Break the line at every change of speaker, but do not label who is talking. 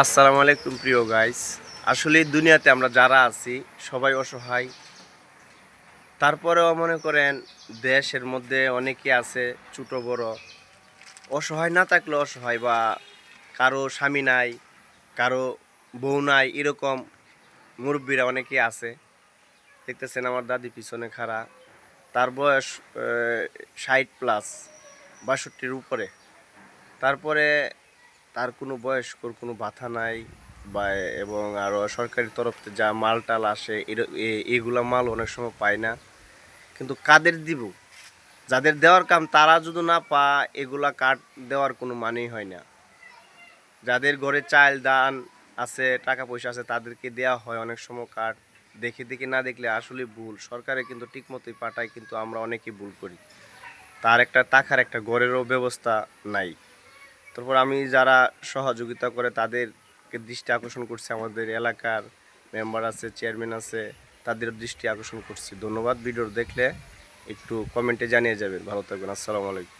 আসসালামু আলাইকুম প্রিয় গাইস। আসলে দুনিয়াতে আমরা যারা আছি সবাই অসহায়। তারপরেও মনে করেন দেশের মধ্যে অনেকে আছে ছোট বড় অসহায়, না থাকলে অসহায় বা কারো স্বামী নাই, কারো বউ নাই, এরকম মুরব্বীরা অনেকে আছে। দেখতেছেন আমার দাদি পিছনে খাড়া, তার বয়স 60+, 62-র উপরে। তারপরে তার কোনো বয়স্কর কোনো ভাতা নাই বা এবং আরও সরকারি তরফ থেকে যা মাল টাল আসে এগুলা মাল অনেক সময় পায় না। কিন্তু কাদের দিব? যাদের দেওয়ার কাম তারা যদি না পায় এগুলা কার্ড দেওয়ার কোনো মানেই হয় না। যাদের ঘরে চাল দান আছে, টাকা পয়সা আছে, তাদেরকে দেওয়া হয় অনেক সময় কার্ড। দেখে দেখে না দেখলে আসলে ভুল। সরকারে কিন্তু ঠিক মতোই পাঠায়, কিন্তু আমরা অনেকেই ভুল করি। তার একটা টাকার একটা ঘরেরও ব্যবস্থা নাই। তারপর আমি যারা সহযোগিতা করে তাদেরকে দৃষ্টি আকর্ষণ করছি, আমাদের এলাকার মেম্বার আছে, চেয়ারম্যান আছে, তাদের দৃষ্টি আকর্ষণ করছি। ধন্যবাদ। ভিডিও দেখলে একটু কমেন্টে জানিয়ে যাবেন। ভালো থাকবেন। আসসালামু আলাইকুম।